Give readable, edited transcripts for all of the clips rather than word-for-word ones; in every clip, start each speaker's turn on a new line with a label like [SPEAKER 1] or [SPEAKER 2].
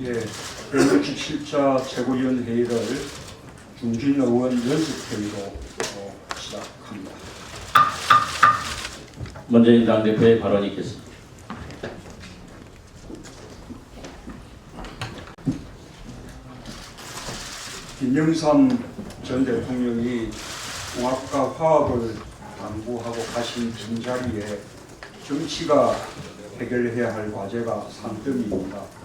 [SPEAKER 1] 예, 별명식 7차 최고위원 회의를 중진 의원 연습회의로 시작합니다.
[SPEAKER 2] 문재인 당대표의 발언이 있겠습니다.
[SPEAKER 1] 김영삼 전 대통령이 공학과 화학을 당부하고 가신 빈자리에 정치가 해결해야 할 과제가 산더미입니다.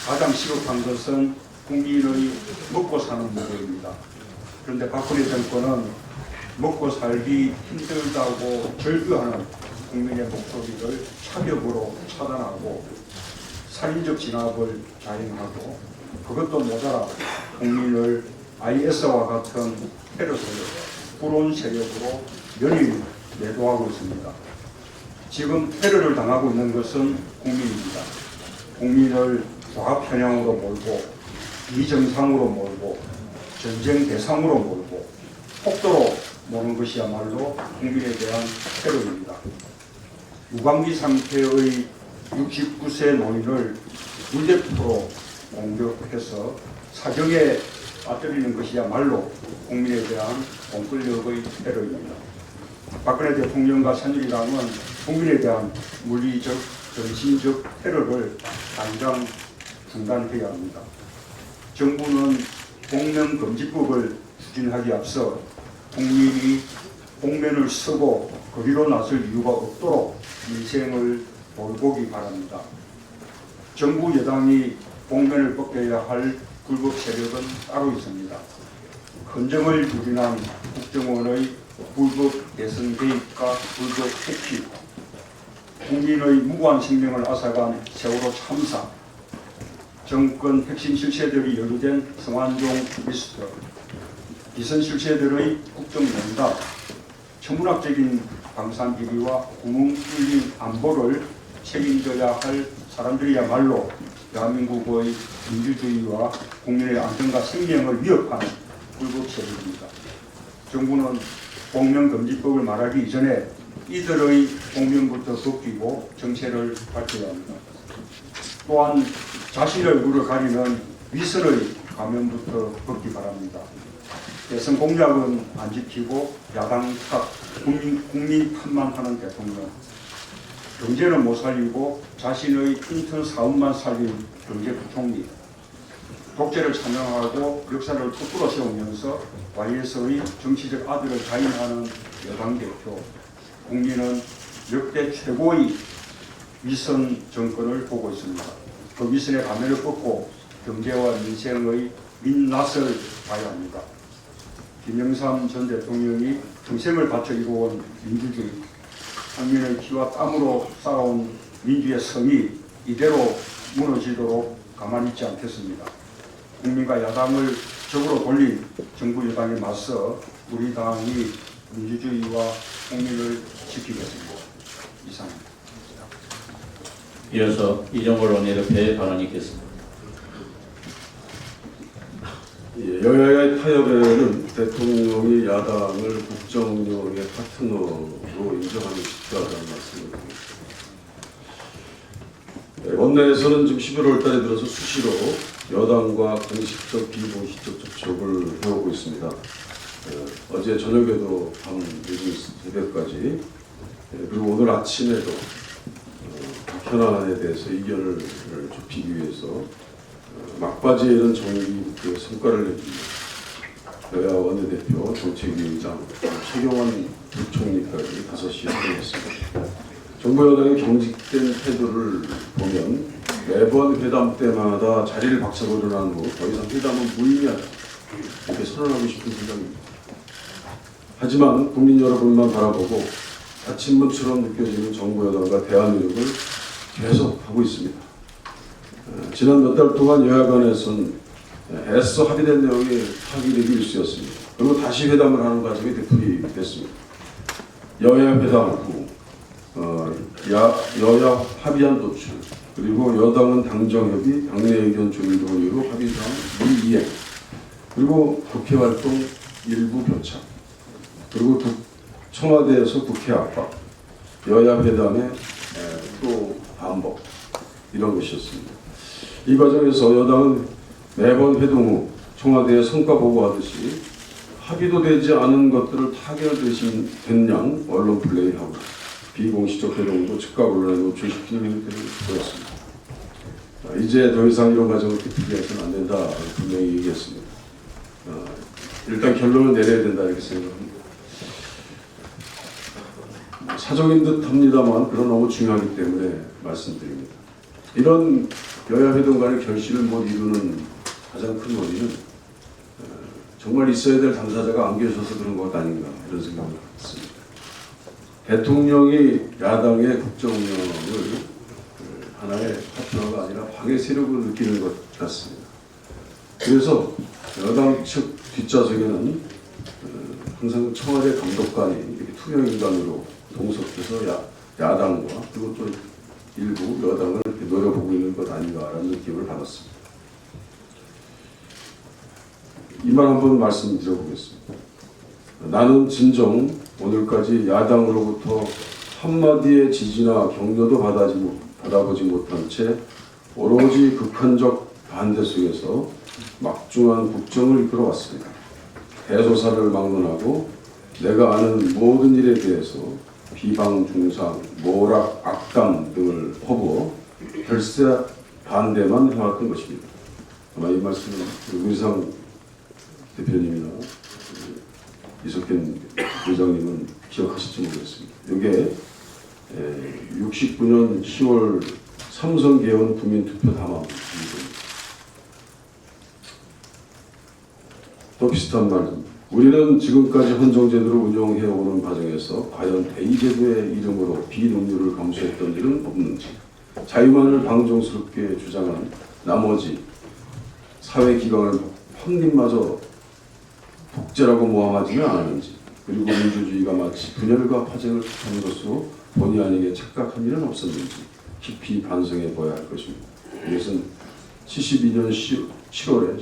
[SPEAKER 1] 가장 시급한 것은 국민의 먹고 사는 문제입니다. 그런데 박근혜 정권은 먹고 살기 힘들다고 절규하는 국민의 목소리를 차벽으로 차단하고 살인적 진압을 자행하고 그것도 모자라 국민을 IS와 같은 테러 세력, 불온 세력으로 연일 매도하고 있습니다. 지금 테러를 당하고 있는 것은 국민입니다. 국민을 과학 편향으로 몰고 비정상으로 몰고 전쟁 대상으로 몰고 폭도로 모는 것이야말로 국민에 대한 테러입니다. 무방비 상태의 69세 노인을 물대포로 공격해서 사정에 빠뜨리는 것이야말로 국민에 대한 공권력의 테러입니다. 박근혜 대통령과 새누리당은 국민에 대한 물리적, 정신적 테러를 당장 중단해야 합니다. 정부는 공명금지법을 추진하기 앞서 국민이 공면을 쓰고 거리로 나설 이유가 없도록 민생을 돌보기 바랍니다. 정부 여당이 공면을 벗겨야 할 불법 세력은 따로 있습니다. 헌정을 부진한 국정원의 불법 대선 개입과 불법 해치, 국민의 무고한 생명을 앗아간 세월호 참사, 정권 핵심 실세들이 연루된 성완종 리스트, 비선 실세들의 국정농단, 천문학적인 방산 비리와 구멍 뚫린 안보를 책임져야 할 사람들이야말로 대한민국의 민주주의와 국민의 안전과 생명을 위협하는 불법 세력입니다. 정부는 공명금지법을 말하기 이전에 이들의 공명부터 벗기고 정체를 밝혀야 합니다. 또한 자신의 얼굴을 가리는 위선의 가면부터 벗기 바랍니다. 대선 공약은 안 지키고 야당 탓, 국민 탓만 하는 대통령, 경제는 못 살리고 자신의 인턴 사업만 살린 경제부총리, 독재를 찬양하고 역사를 툭뚫어 세우면서 YS의 정치적 아들을 자인하는 여당 대표, 국민은 역대 최고의 위선 정권을 보고 있습니다. 그 위선의 가면을 벗고 경제와 민생의 민낯을 봐야 합니다. 김영삼 전 대통령이 평생을 바쳐 이루어온 민주주의, 국민의 피와 땀으로 쌓아온 민주의 성이 이대로 무너지도록 가만히 있지 않겠습니다. 국민과 야당을 적으로 돌린 정부 여당에 맞서 우리 당이 민주주의와 국민을 지키겠습니다. 이상입니다.
[SPEAKER 2] 이어서 이정걸 원내대표의 발언이 있겠습니다.
[SPEAKER 3] 여야의 타협에는 대통령이 야당을 국정운영의 파트너로 인정하는 쉽다는 말씀을 드립니다. 원내에서는 지금 11월 달에 들어서 수시로 여당과 공식적, 비공식적 접촉을 해오고 있습니다. 어제 저녁에도 밤 늦은 새벽까지, 그리고 오늘 아침에도 현안에 대해서 의견을 좁히기 위해서 막바지에는 정기 성과를 내줍니다. 여야 원내대표, 정책위의장, 최경환 부총리까지 5시에 회의했습니다. 정부 여당의 경직된 태도를 보면 매번 회담 때마다 자리를 박차고 일어난 후 더 이상 회담은 무의미하다, 이렇게 선언하고 싶은 생각입니다. 하지만 국민 여러분만 바라보고 아침문처럼 느껴지는 정부 여당과 대화 노력을 계속하고 있습니다. 지난 몇 달 동안 여야 간에서는 애써 합의된 내용이 파기되기 일쑤였습니다. 그리고 다시 회담을 하는 과정이 되풀이됐습니다. 여야 회담 후 여야 합의안 도출, 그리고 여당은 당정협의, 당내 의견 조율 동의로 합의사항 미이행, 그리고 국회 활동 일부 교착, 그리고 청와대에서 국회 압박, 여야 회담의 또 반복, 이런 것이었습니다. 이 과정에서 여당은 매번 회동 후 청와대에 성과 보고하듯이 합의도 되지 않은 것들을 타결된 양 언론 플레이하고 비공식적 회동도 즉각 언론에 노출시키는 행태를 보였습니다. 이제 더 이상 이런 과정을 되풀이해서는 안 된다 분명히 얘기했습니다. 일단 결론을 내려야 된다 이렇게 생각합니다. 사정인 듯 합니다만 그건 너무 중요하기 때문에 말씀드립니다. 이런 여야 회동 간의 결실을 못 이루는 가장 큰 원인은 정말 있어야 될 당사자가 안 계셔서 그런 것 아닌가 이런 생각을 했습니다. 대통령이 야당의 국정 운영을 하나의 파트너가 아니라 방해 세력으로 느끼는 것 같습니다. 그래서 여당 측 뒷좌석에는 항상 청와대 감독관이 이렇게 투명인간으로 동석해서 야당과 그리고 또 일부 여당을 이렇게 노려보고 있는 것 아닌가라는 느낌을 받았습니다. 이 말 한번 말씀드려보겠습니다. 나는 진정 오늘까지 야당으로부터 한마디의 지지나 격려도 받아보지 못한 채 오로지 극한적 반대 속에서 막중한 국정을 이끌어왔습니다. 대소사를 막론하고 내가 아는 모든 일에 대해서 비방, 중상, 모락, 악담 등을 퍼부어 결세 반대만 해왔던 것입니다. 아마 이 말씀은 문희상 대표님이나 이석현 회장님은 기억하실지 모르겠습니다. 이게 69년 10월 삼성 개헌 국민투표 담화입니다. 또 비슷한 말입니다. 우리는 지금까지 헌정제도를 운영해오는 과정에서 과연 대의제도의 이름으로 비능률을 감수했던 일은 없는지, 자유만을 방정스럽게 주장한 나머지 사회기관을 확립마저 독재라고 모함하지는 않았는지, 그리고 민주주의가 마치 분열과 파쟁을 뜻하는 것으로 본의 아니게 착각한 일은 없었는지 깊이 반성해 보아야 할 것입니다. 이것은 72년 7월에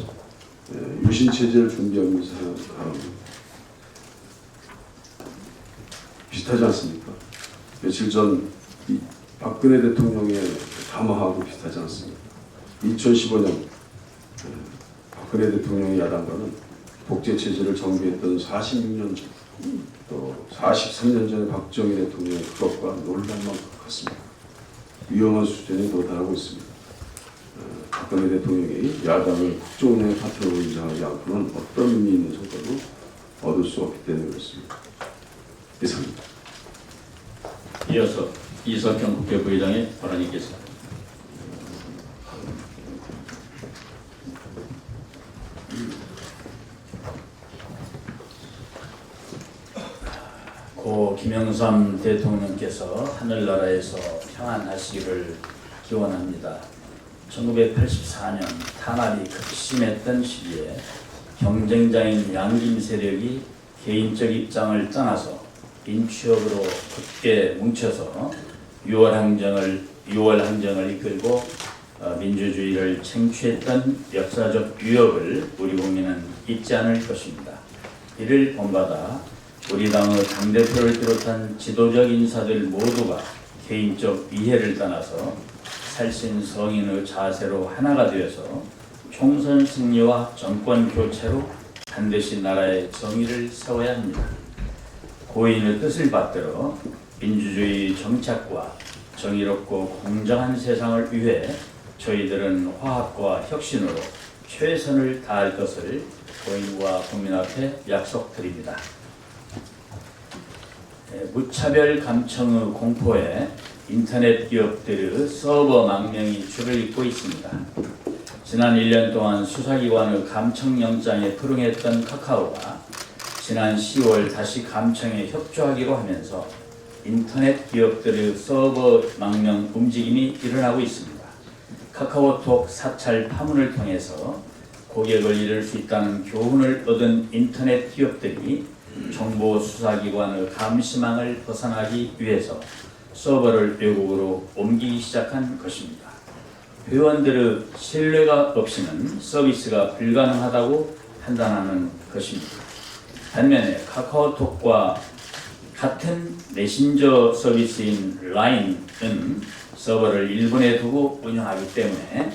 [SPEAKER 3] 유신체제를 준비하면서 사람입니다. 비슷하지 않습니까? 며칠 전 박근혜 대통령의 담화하고 비슷하지 않습니까? 2015년 박근혜 대통령의 야당과는 독재체제를 정비했던 46년 전, 또 43년 전에 박정희 대통령의 그것과 논란만 같습니다. 위험한 수준에 도달하고 있습니다. 박근혜 대통령이 야당을 국정운영의 파트너로 인정하지 않고는 어떤 의미 있는 성과도 얻을 수 없기 때문에 그렇습니다. 이상입니다.
[SPEAKER 2] 이어서 이석현 국회부의장의 발언이 있겠습니다.
[SPEAKER 4] 고 김영삼 대통령께서 하늘나라에서 평안하시기를 기원합니다. 1984년 탄압이 극심했던 시기에 경쟁자인 양김 세력이 개인적 입장을 떠나서 인취업으로 굳게 뭉쳐서 6월 항쟁을 이끌고 민주주의를 쟁취했던 역사적 유역을 우리 국민은 잊지 않을 것입니다. 이를 본받아 우리 당의 당대표를 비롯한 지도적 인사들 모두가 개인적 이해를 떠나서 살신성인의 자세로 하나가 되어서 총선 승리와 정권 교체로 반드시 나라의 정의를 세워야 합니다. 고인의 뜻을 받들어 민주주의 정착과 정의롭고 공정한 세상을 위해 저희들은 화합과 혁신으로 최선을 다할 것을 고인과 국민 앞에 약속드립니다. 무차별 감청의 공포에 인터넷 기업들의 서버 망명이 줄을 잇고 있습니다. 지난 1년 동안 수사기관의 감청영장에 불응했던 카카오가 지난 10월 다시 감청에 협조하기로 하면서 인터넷 기업들의 서버 망명 움직임이 일어나고 있습니다. 카카오톡 사찰 파문을 통해서 고객을 잃을 수 있다는 교훈을 얻은 인터넷 기업들이 정보 수사기관의 감시망을 벗어나기 위해서 서버를 외국으로 옮기기 시작한 것입니다. 회원들의 신뢰가 없이는 서비스가 불가능하다고 판단하는 것입니다. 반면에 카카오톡과 같은 메신저 서비스인 라인은 서버를 일본에 두고 운영하기 때문에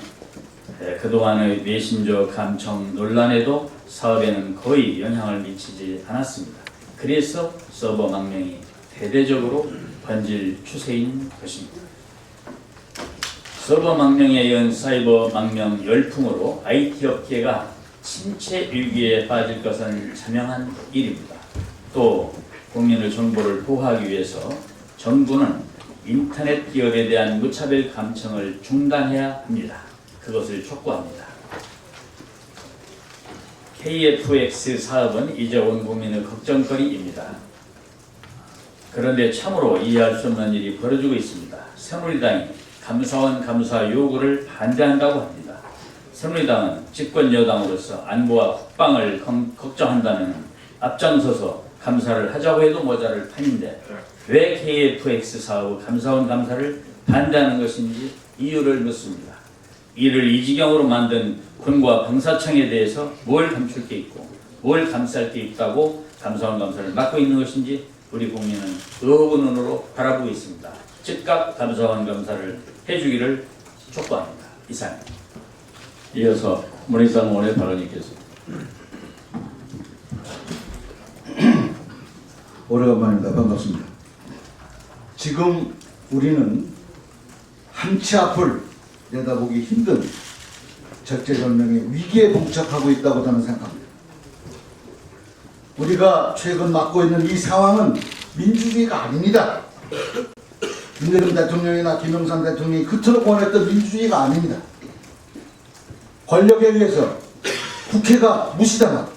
[SPEAKER 4] 그동안의 메신저 감청 논란에도 사업에는 거의 영향을 미치지 않았습니다. 그래서 서버 망명이 대대적으로 번질 추세인 것입니다. 서버 망명에 이은 사이버 망명 열풍으로 IT 업계가 침체 위기에 빠질 것은 자명한 일입니다. 또 국민의 정보를 보호하기 위해서 정부는 인터넷 기업에 대한 무차별 감청을 중단해야 합니다. 그것을 촉구합니다. KFX 사업은 이제 온 국민의 걱정거리입니다. 그런데 참으로 이해할 수 없는 일이 벌어지고 있습니다. 새누리당이 감사원 감사 요구를 반대한다고 합니다. 새누리당은 집권 여당으로서 안보와 국방을 걱정한다면 앞장서서 감사를 하자고 해도 모자랄 판인데 왜 KFX 사업 감사원 감사를 반대하는 것인지 이유를 묻습니다. 이를 이 지경으로 만든 군과 방사청에 대해서 뭘 감출 게 있고 뭘 감쌀 게 있다고 감사원 감사를 맡고 있는 것인지 우리 국민은 의혹의 눈으로 바라보고 있습니다. 즉각 감사원 감사를 해주기를 촉구합니다. 이상입니다.
[SPEAKER 2] 이어서 문희상 의원의 발언이 있겠습니다.
[SPEAKER 5] 오래간만입니다. 반갑습니다. 지금 우리는 한치 앞을 내다보기 힘든 절제절명의 위기에 봉착하고 있다고 저는 생각합니다. 우리가 최근 맞고 있는 이 상황은 민주주의가 아닙니다. 윤석열 대통령이나 김영삼 대통령이 그토록 원했던 민주주의가 아닙니다. 권력에 의해서 국회가 무시당하고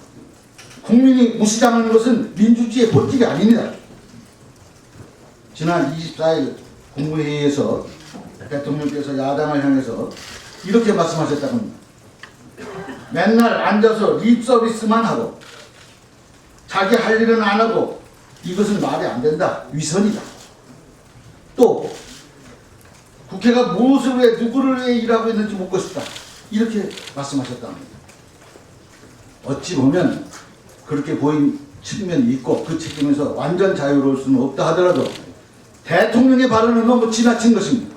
[SPEAKER 5] 국민이 무시당하는 것은 민주주의의 본질이 아닙니다. 지난 24일 국무회의에서 대통령께서 야당을 향해서 이렇게 말씀하셨다고 합니다. 맨날 앉아서 립 서비스만 하고 자기 할 일은 안 하고 이것은 말이 안 된다. 위선이다. 또 국회가 무엇을 왜 누구를 위해 일하고 있는지 묻고 싶다. 이렇게 말씀하셨다고 합니다. 어찌 보면 그렇게 보인 측면이 있고 그 책임에서 완전 자유로울 수는 없다 하더라도 대통령의 발언은 너무 지나친 것입니다.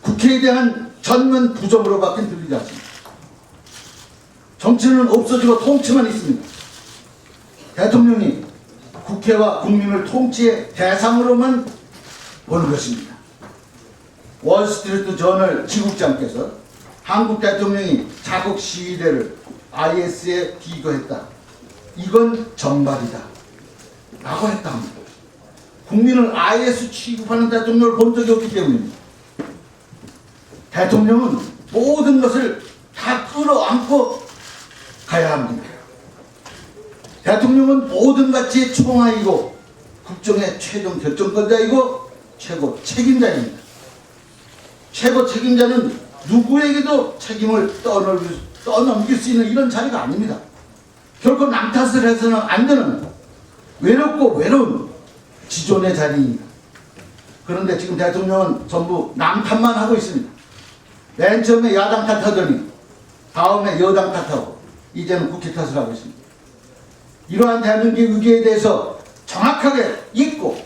[SPEAKER 5] 국회에 대한 전면 부정으로밖에 들리지 않습니다. 정치는 없어지고 통치만 있습니다. 대통령이 국회와 국민을 통치의 대상으로만 보는 것입니다. 월스트리트 저널 지국장께서 한국 대통령이 자국 시위대를 IS에 비교했다. 이건 정말이다. 라고 했다 합니다. 국민을 IS 취급하는 대통령을 본 적이 없기 때문입니다. 대통령은 모든 것을 다 끌어안고 가야 합니다. 대통령은 모든 가치의 총알이고 국정의 최종 결정권자이고 최고 책임자입니다. 최고 책임자는 누구에게도 책임을 떠넘길 수 있는 이런 자리가 아닙니다. 결코 남 탓을 해서는 안 되는 외롭고 외로운 지존의 자리입니다. 그런데 지금 대통령은 전부 남 탓만 하고 있습니다. 맨 처음에 야당 탓하더니 다음에 여당 탓하고 이제는 국회 탓을 하고 있습니다. 이러한 대한민국의 위기에 대해서 정확하게 읽고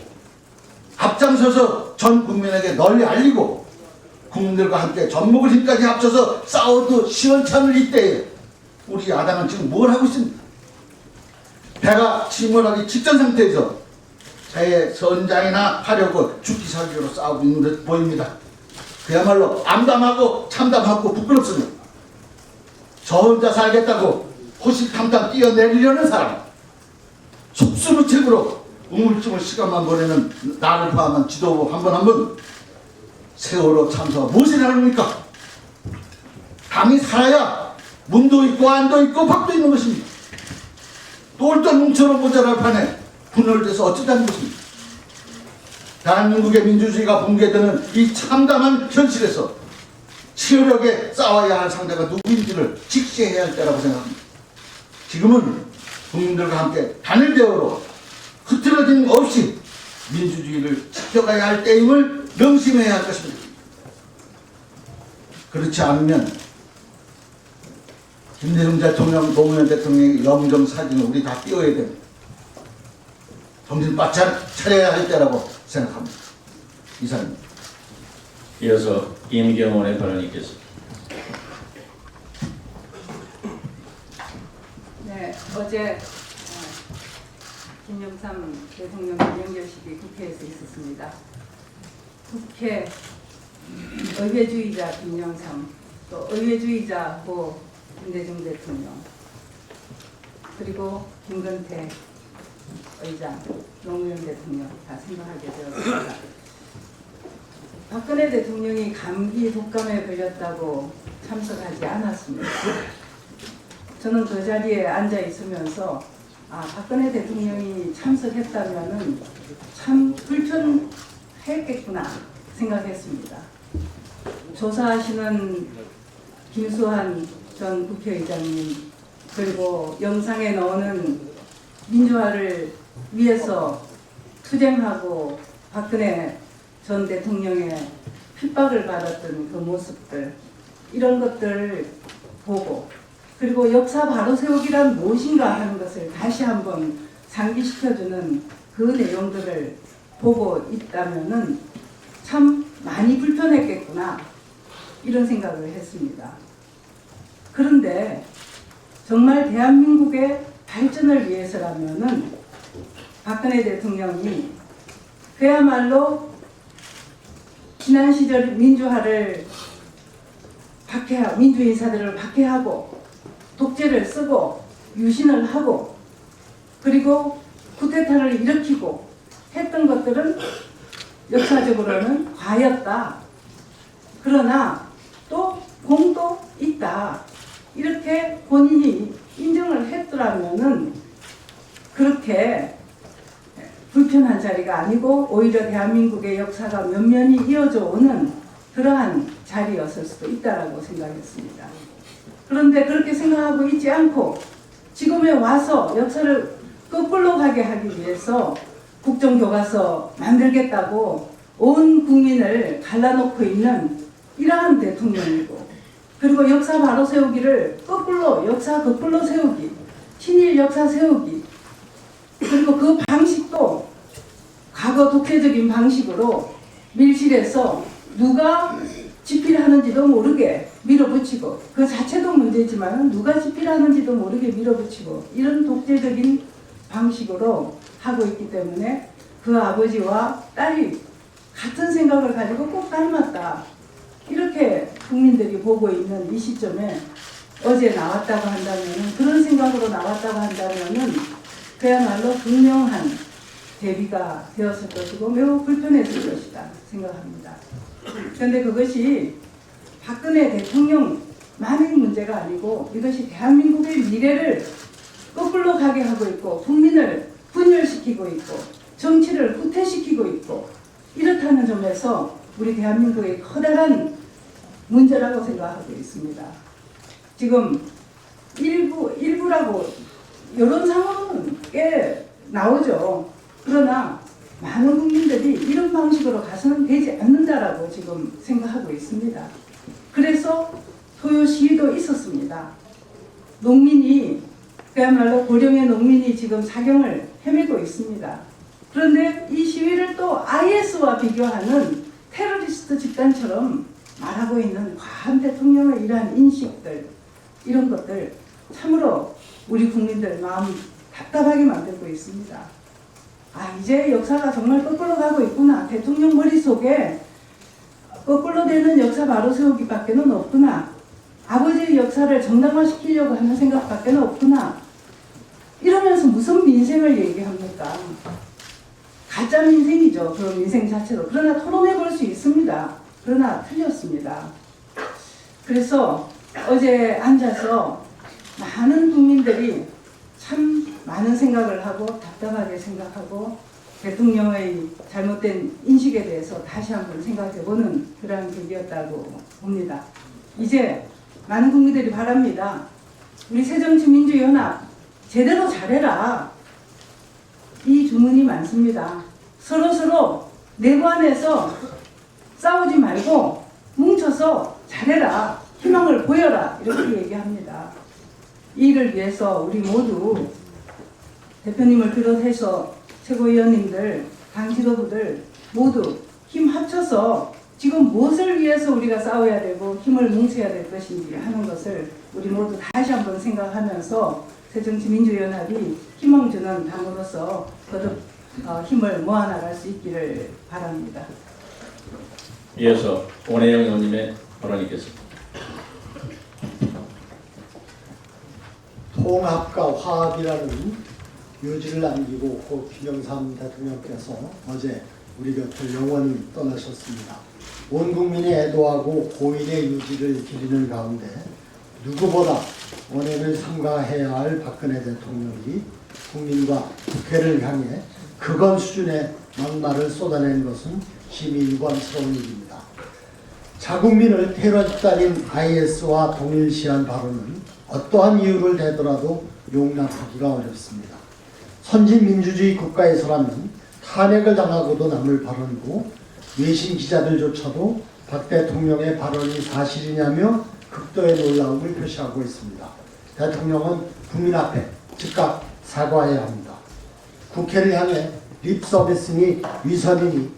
[SPEAKER 5] 앞장서서 전 국민에게 널리 알리고 국민들과 함께 전목을 힘까지 합쳐서 싸워도 시원찮을 이때에 우리 야당은 지금 뭘 하고 있습니까? 배가 침몰하기 직전 상태에서 새해 선장이나 하려고 죽기 살기로 싸우고 있는 듯 보입니다. 그야말로 암담하고 참담하고 부끄럽습니다. 저 혼자 살겠다고 호시탐탐 뛰어내리려는 사람, 속수무책으로 우물쭈물 시간만 보내는 나를 포함한 지도부 한 분 한 분 세월호 참사가 무엇을 하십니까? 당이 살아야 문도 있고 안도 있고 밥도 있는 것입니다. 똘똘 뭉쳐로 모자랄 판에 분열돼서 어쩌자는 것입니까? 대한민국의 민주주의가 붕괴되는 이 참담한 현실에서 치열하게 싸워야 할 상대가 누구인지를 직시해야 할 때라고 생각합니다. 지금은 국민들과 함께 단일 대우로 흐트러짐 없이 민주주의를 지켜가야 할 때임을 명심해야 할 것입니다. 그렇지 않으면 김대중 대통령, 노무현 대통령의 영정 사진을 우리 다 띄워야 됩니다. 정신 바짝 차려야 할 때라고 생각합니다. 이상입니다.
[SPEAKER 2] 이어서 임경원의 발언이 있겠습니다.
[SPEAKER 6] 어제 김영삼 대통령 연결식이 국회에서 있었습니다. 국회 의회주의자 김영삼, 또 의회주의자 고 김대중 대통령, 그리고 김건태 의장, 노무현 대통령 다 생각하게 되었습니다. 박근혜 대통령이 감기 독감에 걸렸다고 참석하지 않았습니다. 저는 그 자리에 앉아 있으면서 박근혜 대통령이 참석했다면은 참 불편했겠구나 생각했습니다. 조사하시는 김수환 전 국회의장님, 그리고 영상에 나오는 민주화를 위해서 투쟁하고 박근혜 전 대통령의 핍박을 받았던 그 모습들, 이런 것들을 보고, 그리고 역사 바로 세우기란 무엇인가 하는 것을 다시 한번 상기시켜주는 그 내용들을 보고 있다면은 참 많이 불편했겠구나, 이런 생각을 했습니다. 그런데 정말 대한민국의 발전을 위해서라면은 박근혜 대통령이 그야말로 지난 시절 민주화를 박해하고, 민주인사들을 박해하고, 독재를 쓰고, 유신을 하고, 그리고 쿠데타를 일으키고 했던 것들은 역사적으로는 과였다. 그러나 또 공도 있다. 이렇게 본인이 인정을 했더라면은 그렇게 불편한 자리가 아니고 오히려 대한민국의 역사가 면면이 이어져 오는 그러한 자리였을 수도 있다라고 생각했습니다. 그런데 그렇게 생각하고 있지 않고 지금에 와서 역사를 거꾸로 가게 하기 위해서 국정교과서 만들겠다고 온 국민을 갈라놓고 있는 이러한 대통령이고, 그리고 역사 바로 세우기를 거꾸로, 역사 거꾸로 세우기, 친일 역사 세우기, 그리고 그 방식도 과거 독재적인 방식으로 밀실에서 누가 집필하는지도 모르게 밀어붙이고, 그 자체도 문제지만 누가 집필하는지도 모르게 밀어붙이고, 이런 독재적인 방식으로 하고 있기 때문에 그 아버지와 딸이 같은 생각을 가지고 꼭 닮았다, 이렇게 국민들이 보고 있는 이 시점에 어제 나왔다고 한다면, 그런 생각으로 나왔다고 한다면 그야말로 분명한 대비가 되었을 것이고 매우 불편했을 것이다 생각합니다. 그런데 그것이 박근혜 대통령만의 문제가 아니고 이것이 대한민국의 미래를 거꾸로 가게 하고 있고, 국민을 분열시키고 있고, 정치를 후퇴시키고 있고, 이렇다는 점에서 우리 대한민국의 커다란 문제라고 생각하고 있습니다. 지금 일부라고 여론상으로는 꽤 나오죠. 그러나 많은 국민들이 이런 방식으로 가서는 되지 않는다라고 지금 생각하고 있습니다. 그래서 토요 시위도 있었습니다. 농민이, 그야말로 고령의 농민이 지금 사경을 헤매고 있습니다. 그런데 이 시위를 또 IS와 비교하는 테러리스트 집단처럼 말하고 있는 과한 대통령의 이러한 인식들, 이런 것들 참으로 우리 국민들 마음 답답하게 만들고 있습니다. 이제 역사가 정말 거꾸로 가고 있구나. 대통령 머릿속에 거꾸로 되는 역사 바로 세우기밖에 는 없구나. 아버지의 역사를 정당화시키려고 하는 생각밖에 는 없구나. 이러면서 무슨 민생을 얘기합니까? 가짜 민생이죠. 그 민생 자체로. 그러나 토론해 볼 수 있습니다. 그러나 틀렸습니다. 그래서 어제 앉아서 많은 국민들이 참 많은 생각을 하고 답답하게 생각하고 대통령의 잘못된 인식에 대해서 다시 한번 생각해보는 그러한 계기였다고 봅니다. 이제 많은 국민들이 바랍니다. 우리 새정치민주연합 제대로 잘해라. 이 주문이 많습니다. 서로 내부 안에서 싸우지 말고 뭉쳐서 잘해라. 희망을 보여라. 이렇게 얘기합니다. 이 일을 위해서 우리 모두 대표님을 비롯해서 최고위원님들, 당 지도부들 모두 힘 합쳐서 지금 무엇을 위해서 우리가 싸워야 되고 힘을 뭉쳐야 될 것인지 하는 것을 우리 모두 다시 한번 생각하면서 새정치민주연합이 희망 주는 당으로서 거듭 힘을 모아나갈 수 있기를 바랍니다.
[SPEAKER 2] 이어서 원혜영 의원님의 발언이 있겠습니다.
[SPEAKER 7] 통합과 화합이라는 유지를 남기고 고 김영삼 대통령께서 어제 우리 곁을 영원히 떠나셨습니다. 온 국민이 애도하고 고인의 유지를 기리는 가운데 누구보다 원행을 삼가해야 할 박근혜 대통령이 국민과 국회를 향해 극언 수준의 막말을 쏟아낸 것은 심히 유감스러운 일입니다. 자국민을 테러 집단인 IS와 동일시한 발언은 어떠한 이유를 대더라도 용납하기가 어렵습니다. 선진 민주주의 국가에서라면 탄핵을 당하고도 남을 발언이고 외신 기자들조차도 박 대통령의 발언이 사실이냐며 극도의 놀라움을 표시하고 있습니다. 대통령은 국민 앞에 즉각 사과해야 합니다. 국회를 향해 립 서비스니 위선이니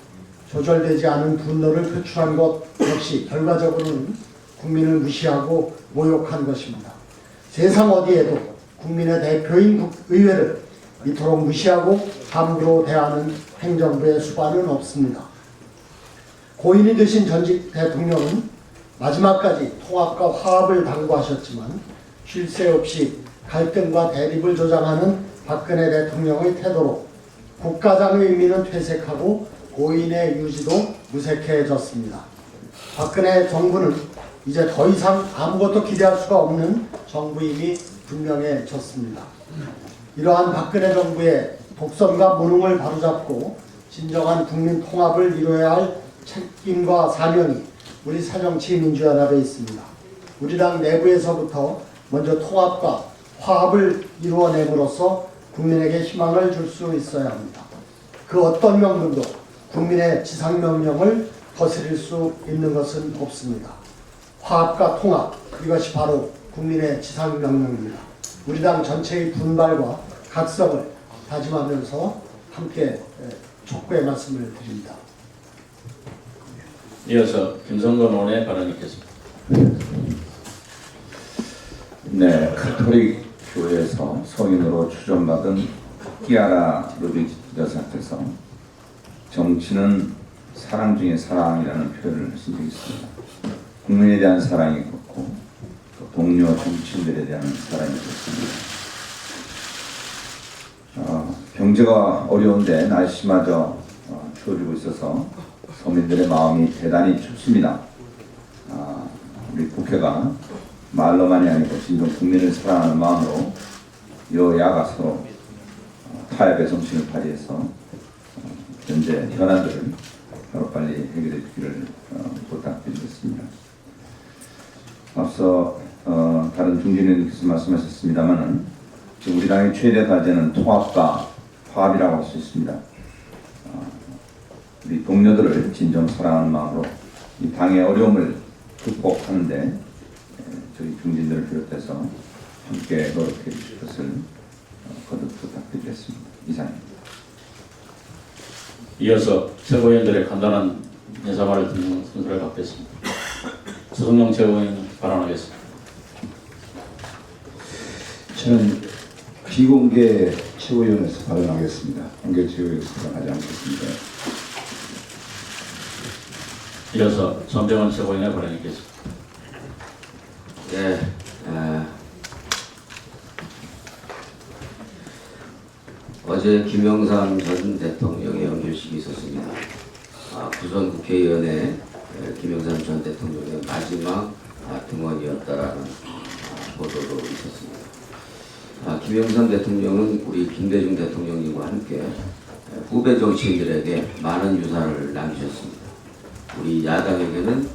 [SPEAKER 7] 조절되지 않은 분노를 표출한 것 역시 결과적으로는 국민을 무시하고 모욕한 것입니다. 세상 어디에도 국민의 대표인 의회를 이토록 무시하고 함부로 대하는 행정부의 수반은 없습니다. 고인이 되신 전직 대통령은 마지막까지 통합과 화합을 당부하셨지만 쉴 새 없이 갈등과 대립을 조장하는 박근혜 대통령의 태도로 국가장의 의미는 퇴색하고 고인의 유지도 무색해졌습니다. 박근혜 정부는 이제 더 이상 아무것도 기대할 수가 없는 정부임이 분명해졌습니다. 이러한 박근혜 정부의 독선과 무능을 바로잡고 진정한 국민 통합을 이루어야 할 책임과 사명이 우리 새정치민주연합에 있습니다. 우리 당 내부에서부터 먼저 통합과 화합을 이루어냄으로써 국민에게 희망을 줄 수 있어야 합니다. 그 어떤 명분도 국민의 지상명령을 거스릴 수 있는 것은 없습니다. 화합과 통합, 그것이 바로 국민의 지상명령입니다. 우리 당 전체의 분발과 각성을 다짐하면서 함께 촉구의 말씀을 드립니다.
[SPEAKER 2] 이어서 김성건 의원의 발언이 있겠습니다.
[SPEAKER 8] 네, 카톨릭 교회에서 성인으로 추존받은 키아라 로드리게스 여사께서 정치는 사랑 중에 사랑이라는 표현을 하신 적이 있습니다. 국민에 대한 사랑이 그렇고 동료 정치인들에 대한 사랑이 그렇습니다. 경제가 어려운데 날씨마저 추워지고 있어서 서민들의 마음이 대단히 춥습니다. 우리 국회가 말로만이 아니고 진정 국민을 사랑하는 마음으로 여야가 서로 타협의 정신을 발휘해서 현재 현안들을 하루빨리 해결해 주기를 부탁드리겠습니다. 앞서 다른 중진님께서 말씀하셨습니다마는 우리 당의 최대 과제는 통합과 화합이라고 할 수 있습니다. 우리 동료들을 진정 사랑하는 마음으로 이 당의 어려움을 극복하는데 저희 중진들을 비롯해서 함께 노력해 주실 것을 거듭 부탁드리겠습니다. 이상입니다.
[SPEAKER 2] 이어서 최고위원들의 간단한 인사말을 듣는 순서를 갖겠습니다. 조성영 최고위원 발언하겠습니다.
[SPEAKER 9] 저는 비공개 최고위원회에서 발언하겠습니다. 공개 최고위원회에서 발언하지 않겠습니다.
[SPEAKER 2] 이어서 전병헌 최고위원의 발언이 있겠습니다.
[SPEAKER 10] 예, 어제 김영삼 전 대통령의 연결식이 있었습니다. 부선 국회의원의 김영삼 전 대통령의 마지막 등원이었다라는 보도도 있었습니다. 김영삼 대통령은 우리 김대중 대통령님과 함께 후배 정치인들에게 많은 유산을 남기셨습니다. 우리 야당에게는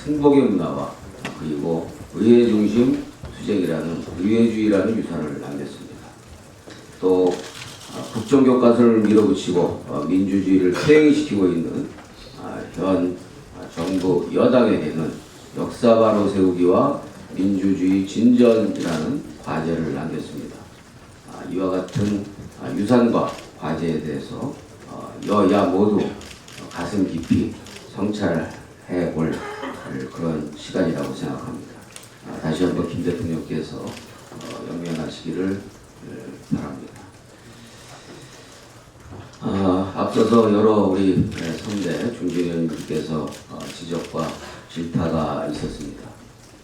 [SPEAKER 10] 승복의 문화와 그리고 의회 중심 투쟁이라는 의회주의라는 유산을 남겼습니다. 또 국정교과서를 밀어붙이고 민주주의를 퇴행시키고 있는 현 정부 여당에게는 역사 바로 세우기와 민주주의 진전이라는 과제를 남겼습니다. 이와 같은 유산과 과제에 대해서 여야 모두 가슴 깊이 성찰해야 해볼 그런 시간이라고 생각합니다. 다시 한번 김 대통령께서 영면하시기를 바랍니다. 앞서서 여러 우리 선대 중진위원님께서 지적과 질타가 있었습니다.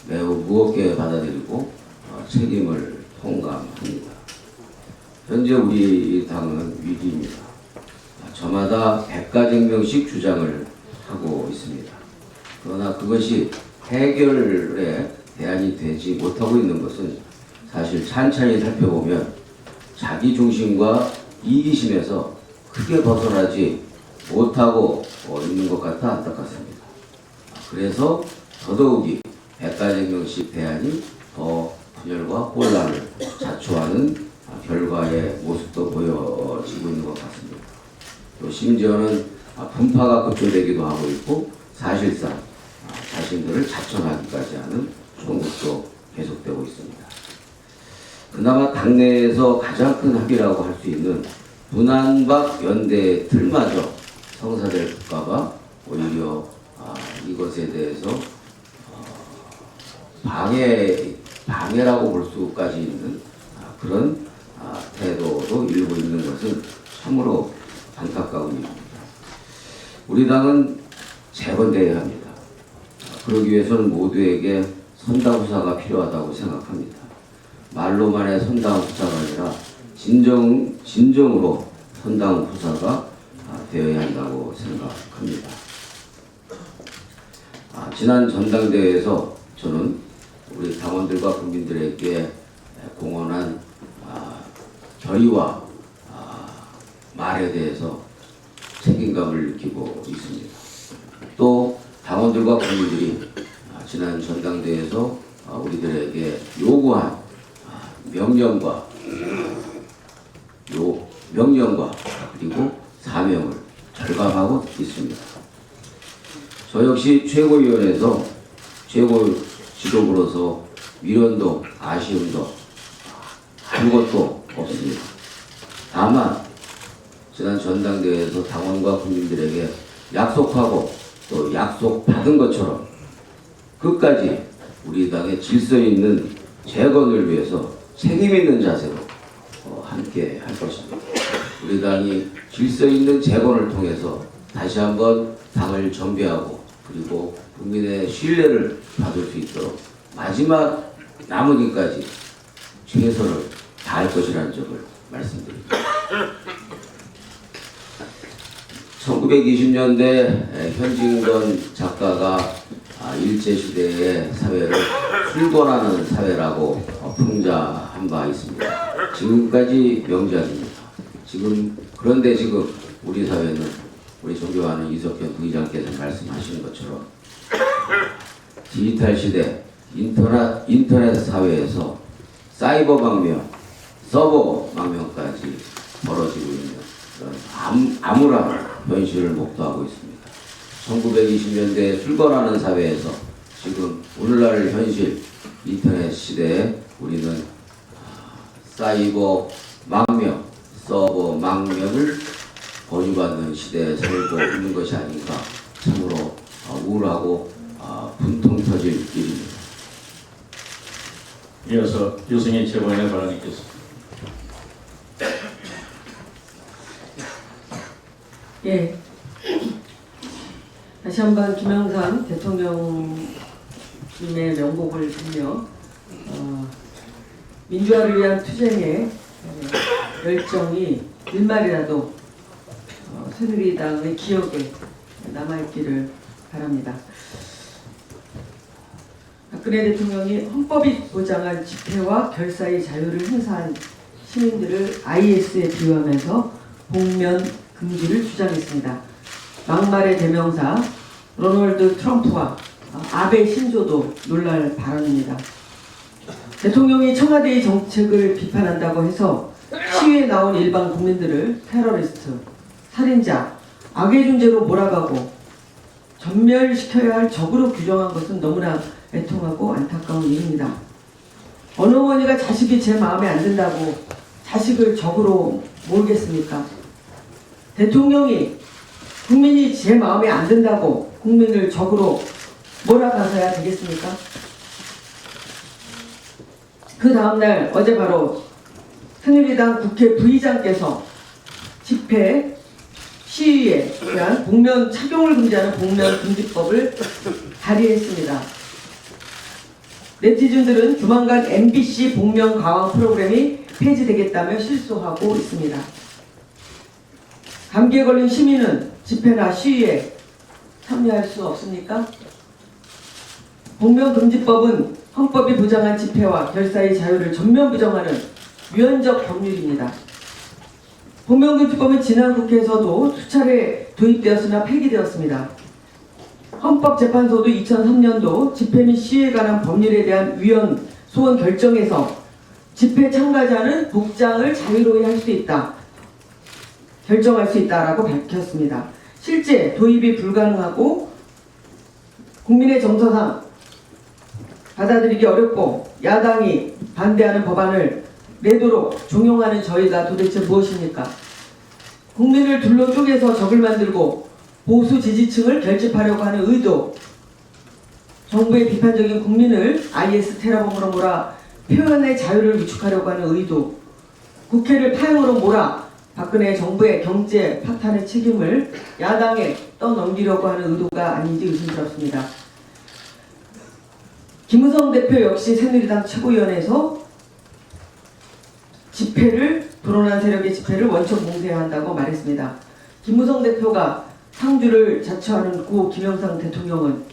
[SPEAKER 10] 매우 무겁게 받아들이고 책임을 통감합니다. 현재 우리 당은 위기입니다. 저마다 100가지 주장을 하고 있습니다. 그러나 그것이 해결에 대안이 되지 못하고 있는 것은 사실 찬찬히 살펴보면 자기 중심과 이기심에서 크게 벗어나지 못하고 있는 것 같아 안타깝습니다. 그래서 더더욱이 100가지 대안이 더 분열과 혼란을 자초하는 결과의 모습도 보여지고 있는 것 같습니다. 또 심지어는 분파가 급조되기도 하고 있고 사실상 자신들을 자천하기까지 하는 총국도 계속되고 있습니다. 그나마 당내에서 가장 큰 합의라고 할 수 있는 분한박 연대의 틀마저 성사될까봐 오히려 이것에 대해서 방해라고 볼 수까지 있는 그런 태도로 일고 있는 것은 참으로 안타까운 일입니다. 우리 당은 재건돼야 합니다. 그러기 위해서는 모두에게 선당후사가 필요하다고 생각합니다. 말로만의 선당후사가 아니라 진정으로 선당후사가 되어야 한다고 생각합니다. 지난 전당대회에서 저는 우리 당원들과 국민들에게 공언한 결의와 말에 대해서 책임감을 느끼고 있습니다. 또 당원들과 국민들이 지난 전당대회에서 우리들에게 요구한 명령과 그리고 사명을 절감하고 있습니다. 저 역시 최고위원회에서 최고 지도부로서 미련도 아쉬움도 아무것도 없습니다. 다만 지난 전당대회에서 당원과 국민들에게 약속하고 또 약속받은 것처럼 끝까지 우리 당의 질서 있는 재건을 위해서 책임 있는 자세로 함께 할 것입니다. 우리 당이 질서 있는 재건을 통해서 다시 한번 당을 정비하고 그리고 국민의 신뢰를 받을 수 있도록 마지막 남은 일까지 최선을 다할 것이라는 점을 말씀드립니다. 1920년대 현진건 작가가 일제시대의 사회를 술권하는 사회라고 풍자한 바 있습니다. 지금까지 명작입니다. 그런데 지금 우리 사회는 우리 존경하는 이석현 부의장께서 말씀하시는 것처럼 디지털 시대, 인터넷 사회에서 사이버 망명, 서버 망명까지 벌어지고 있는 그런 암울한 현실을 목도하고 있습니다. 1920년대 술권하는 사회에서 지금 오늘날 현실 인터넷 시대에 우리는 사이버 망명, 서버 망명을 권유받는 시대에 살고 있는 것이 아닌가 참으로 우울하고 분통 터질 일입니다.
[SPEAKER 2] 이어서 유승희 최고위원의 발언이 있겠습니다.
[SPEAKER 11] 예. 다시 한번 김영삼 대통령님의 명복을 빌며 민주화를 위한 투쟁의 열정이 일말이라도 새누리당의 기억에 남아있기를 바랍니다. 박근혜 대통령이 헌법이 보장한 집회와 결사의 자유를 행사한 시민들을 IS에 비유하면서 복면 금지를 주장했습니다. 막말의 대명사 로널드 트럼프와 아베 신조도 놀랄 발언입니다. 대통령이 청와대의 정책을 비판한다고 해서 시위에 나온 일반 국민들을 테러리스트, 살인자, 악의 존재로 몰아가고 전멸시켜야 할 적으로 규정한 것은 너무나 애통하고 안타까운 일입니다. 어느 어머니가 자식이 제 마음에 안 든다고 자식을 적으로 몰겠습니까? 대통령이 국민이 제 마음에 안 든다고 국민을 적으로 몰아가서야 되겠습니까? 그 다음날 어제 바로 새누리당 국회 부의장께서 집회 시위에 대한 복면 착용을 금지하는 복면 금지법을 발의했습니다. 네티즌들은 조만간 MBC 복면 가왕 프로그램이 폐지되겠다며 실소하고 있습니다. 감기에 걸린 시민은 집회나 시위에 참여할 수 없습니까? 복면금지법은 헌법이 보장한 집회와 결사의 자유를 전면 부정하는 위헌적 법률입니다. 복면금지법은 지난 국회에서도 수차례 도입되었으나 폐기되었습니다. 헌법재판소도 2003년도 집회 및 시위에 관한 법률에 대한 위헌 소원 결정에서 집회 참가자는 복장을 자유로이 할 수 있다, 결정할 수 있다라고 밝혔습니다. 실제 도입이 불가능하고 국민의 정서상 받아들이기 어렵고 야당이 반대하는 법안을 내도록 종용하는 저희가 도대체 무엇입니까? 국민을 둘로 쪼개서 적을 만들고 보수 지지층을 결집하려고 하는 의도, 정부의 비판적인 국민을 IS 테러범으로 몰아 표현의 자유를 위축하려고 하는 의도, 국회를 파행으로 몰아 박근혜 정부의 경제 파탄의 책임을 야당에 떠넘기려고 하는 의도가 아닌지 의심스럽습니다. 김무성 대표 역시 새누리당 최고위원회에서 불온한 세력의 집회를 원천 봉쇄한다고 말했습니다. 김무성 대표가 상주를 자처하는 고 김영삼 대통령은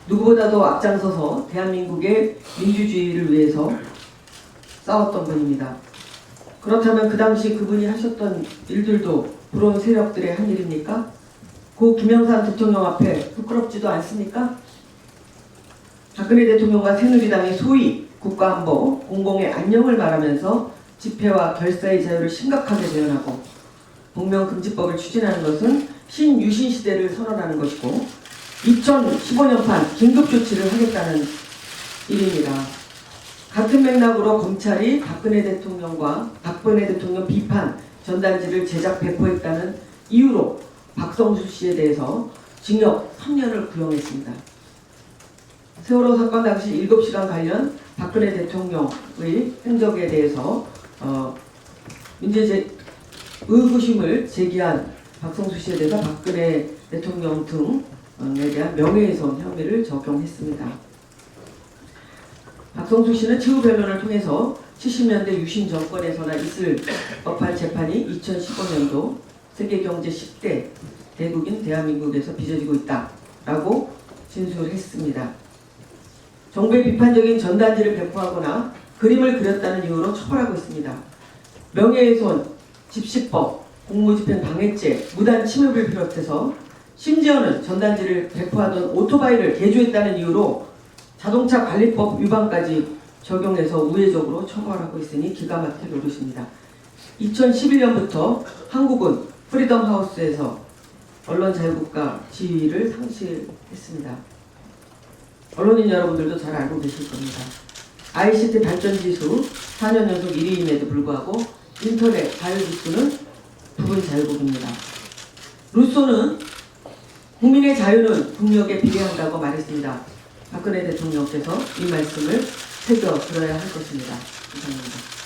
[SPEAKER 11] 누구보다도 앞장서서 대한민국의 민주주의를 위해서 싸웠던 분입니다. 그렇다면 그 당시 그분이 하셨던 일들도 불온 세력들의 한 일입니까? 고 김영삼 대통령 앞에 부끄럽지도 않습니까? 박근혜 대통령과 새누리당이 소위 국가안보, 공공의 안녕을 말하면서 집회와 결사의 자유를 심각하게 제한하고 복면금지법을 추진하는 것은 신유신 시대를 선언하는 것이고 2015년판 긴급조치를 하겠다는 일입니다. 같은 맥락으로 검찰이 박근혜 대통령 비판 전단지를 제작 배포했다는 이유로 박성수 씨에 대해서 징역 3년을 구형했습니다. 세월호 사건 당시 7시간 관련 박근혜 대통령의 행적에 대해서 의구심을 제기한 박성수 씨에 대해서 박근혜 대통령 등에 대한 명예훼손 혐의를 적용했습니다. 박성수 씨는 최후 변론을 통해서 70년대 유신 정권에서나 있을 법한 재판이 2015년도 세계경제 10대 대국인 대한민국에서 빚어지고 있다라고 진술했습니다. 정부의 비판적인 전단지를 배포하거나 그림을 그렸다는 이유로 처벌하고 있습니다. 명예훼손, 집시법, 공무집행 방해죄, 무단 침입을 비롯해서 심지어는 전단지를 배포하던 오토바이를 개조했다는 이유로 자동차 관리법 위반까지 적용해서 우회적으로 처벌하고 있으니 기가 막힐 노릇입니다. 2011년부터 한국은 프리덤 하우스에서 언론자유국가 지위를 상실했습니다. 언론인 여러분들도 잘 알고 계실 겁니다. ICT 발전지수 4년 연속 1위임에도 불구하고 인터넷 자유지수는 부분 자유국입니다. 루소는 국민의 자유는 국력에 비례한다고 말했습니다. 박근혜 대통령께서 이 말씀을 새겨 들어야 할 것입니다. 감사합니다.